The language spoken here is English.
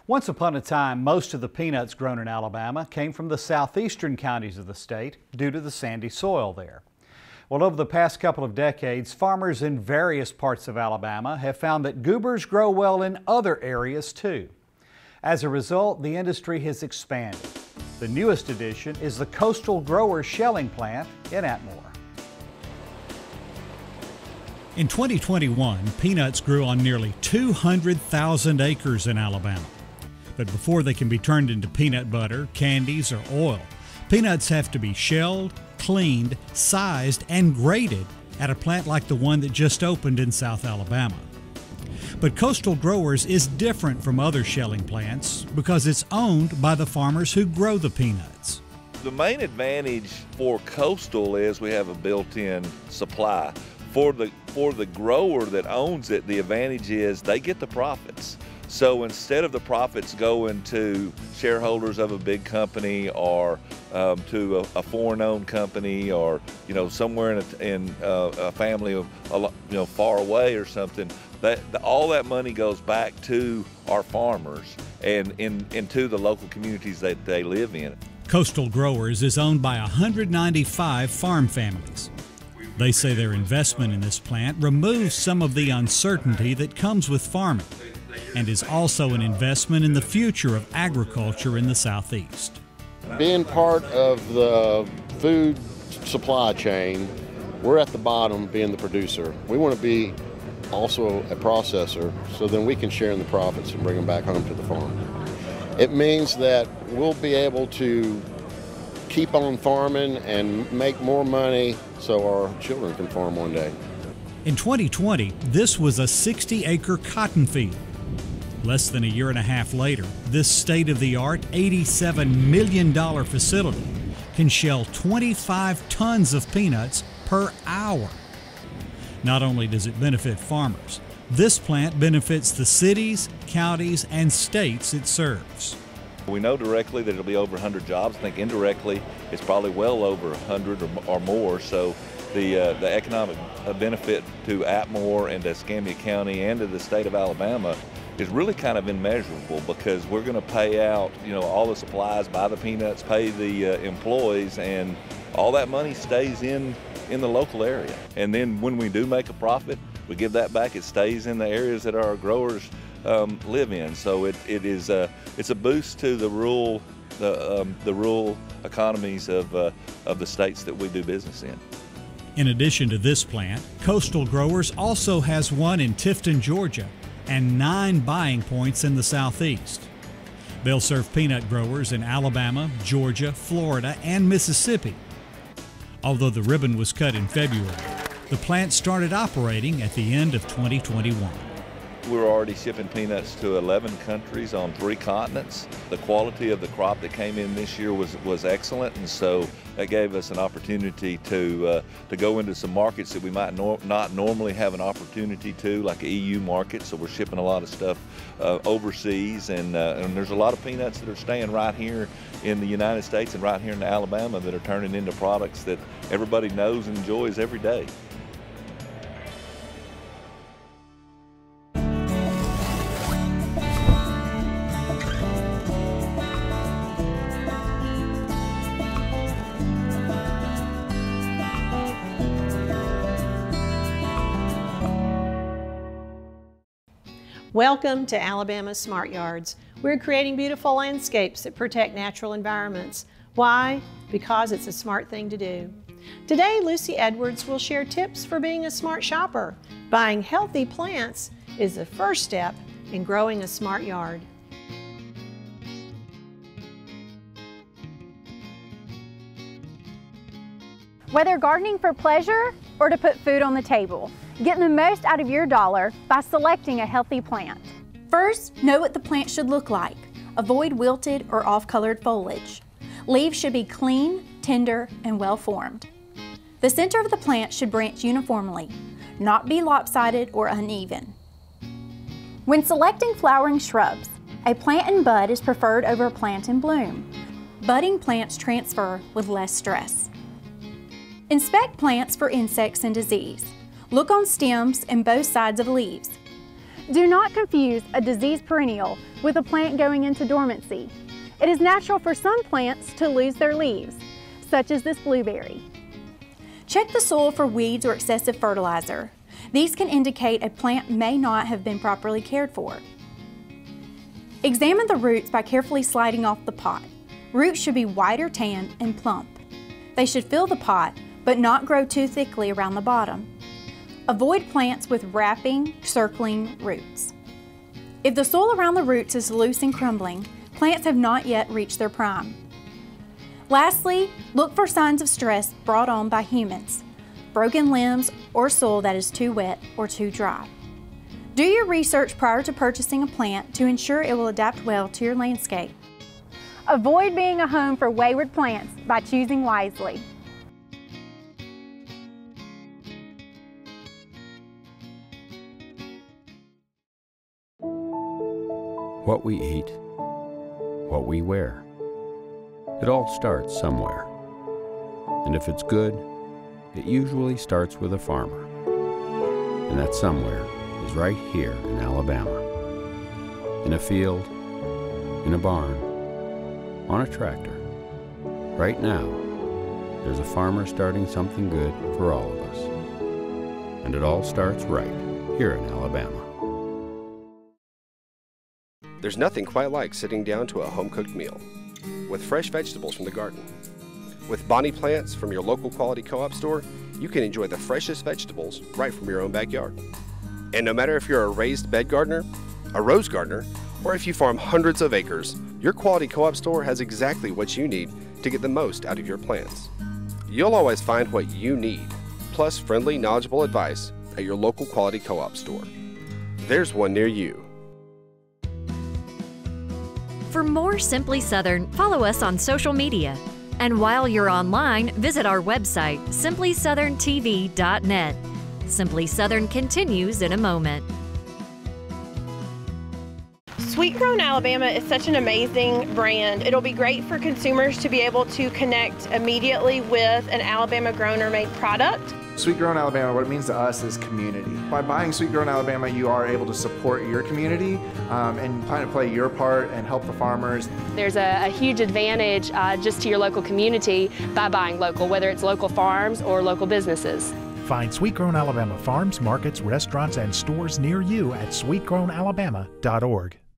Once upon a time, most of the peanuts grown in Alabama came from the southeastern counties of the state due to the sandy soil there. Well, over the past couple of decades, farmers in various parts of Alabama have found that goobers grow well in other areas too. As a result, the industry has expanded. The newest addition is the Coastal Growers Shelling Plant in Atmore. In 2021, peanuts grew on nearly 200,000 acres in Alabama. But before they can be turned into peanut butter, candies, or oil, peanuts have to be shelled, cleaned, sized, and graded at a plant like the one that just opened in South Alabama. But Coastal Growers is different from other shelling plants because it's owned by the farmers who grow the peanuts. The main advantage for Coastal is we have a built-in supply. For the grower that owns it, the advantage is they get the profits. So instead of the profits going to shareholders of a big company or to a foreign-owned company or somewhere in a family of far away or something, all that money goes back to our farmers and into the local communities that they live in. Coastal Growers is owned by 195 farm families. They say their investment in this plant removes some of the uncertainty that comes with farming and is also an investment in the future of agriculture in the Southeast. Being part of the food supply chain, we're at the bottom being the producer. We want to be also a processor so then we can share in the profits and bring them back home to the farm. It means that we'll be able to keep on farming and make more money so our children can farm one day. In 2020, this was a 60-acre cotton field. Less than a year and a half later, this state-of-the-art $87 million facility can shell 25 tons of peanuts per hour. Not only does it benefit farmers, this plant benefits the cities, counties, and states it serves. We know directly that it'll be over 100 jobs. I think indirectly it's probably well over 100 or more. So the economic benefit to Atmore and to Escambia County and to the state of Alabama is really kind of immeasurable because we're going to pay out, all the supplies, buy the peanuts, pay the employees, and all that money stays in the local area. And then when we do make a profit, we give that back. It stays in the areas that our growers live in. So it's a boost to the rural economies of the states that we do business in. In addition to this plant, Coastal Growers also has one in Tifton, Georgia, and 9 buying points in the Southeast. They'll serve peanut growers in Alabama, Georgia, Florida, and Mississippi. Although the ribbon was cut in February, the plant started operating at the end of 2021. We're already shipping peanuts to 11 countries on 3 continents. The quality of the crop that came in this year was excellent, and so that gave us an opportunity to go into some markets that we might not normally have an opportunity to, like the EU market. So we're shipping a lot of stuff overseas, and there's a lot of peanuts that are staying right here in the United States and right here in Alabama that are turning into products that everybody knows and enjoys every day. Welcome to Alabama Smart Yards. We're creating beautiful landscapes that protect natural environments. Why? Because it's a smart thing to do. Today, Lucy Edwards will share tips for being a smart shopper. Buying healthy plants is the first step in growing a smart yard. Whether gardening for pleasure or to put food on the table, get the most out of your dollar by selecting a healthy plant. First, know what the plant should look like. Avoid wilted or off-colored foliage. Leaves should be clean, tender, and well-formed. The center of the plant should branch uniformly, not be lopsided or uneven. When selecting flowering shrubs, a plant in bud is preferred over a plant in bloom. Budding plants transfer with less stress. Inspect plants for insects and disease. Look on stems and both sides of leaves. Do not confuse a diseased perennial with a plant going into dormancy. It is natural for some plants to lose their leaves, such as this blueberry. Check the soil for weeds or excessive fertilizer. These can indicate a plant may not have been properly cared for. Examine the roots by carefully sliding off the pot. Roots should be white or tan and plump. They should fill the pot, but not grow too thickly around the bottom. Avoid plants with wrapping, circling roots. If the soil around the roots is loose and crumbling, plants have not yet reached their prime. Lastly, look for signs of stress brought on by humans, broken limbs, or soil that is too wet or too dry. Do your research prior to purchasing a plant to ensure it will adapt well to your landscape. Avoid being a home for wayward plants by choosing wisely. What we eat, what we wear. It all starts somewhere. And if it's good, it usually starts with a farmer. And that somewhere is right here in Alabama. In a field, in a barn, on a tractor. Right now, there's a farmer starting something good for all of us. And it all starts right here in Alabama. There's nothing quite like sitting down to a home-cooked meal with fresh vegetables from the garden. With Bonnie plants from your local quality co-op store, you can enjoy the freshest vegetables right from your own backyard. And no matter if you're a raised bed gardener, a rose gardener, or if you farm hundreds of acres, your quality co-op store has exactly what you need to get the most out of your plants. You'll always find what you need, plus friendly, knowledgeable advice at your local quality co-op store. There's one near you. For more Simply Southern, follow us on social media. And while you're online, visit our website, simplysouthern.tv.net. Simply Southern continues in a moment. Sweet Grown Alabama is such an amazing brand. It'll be great for consumers to be able to connect immediately with an Alabama grown or made product. Sweet Grown Alabama, what it means to us is community. By buying Sweet Grown Alabama, you are able to support your community and kind of play your part and help the farmers. There's a huge advantage just to your local community by buying local, whether it's local farms or local businesses. Find Sweet Grown Alabama farms, markets, restaurants, and stores near you at sweetgrownalabama.org.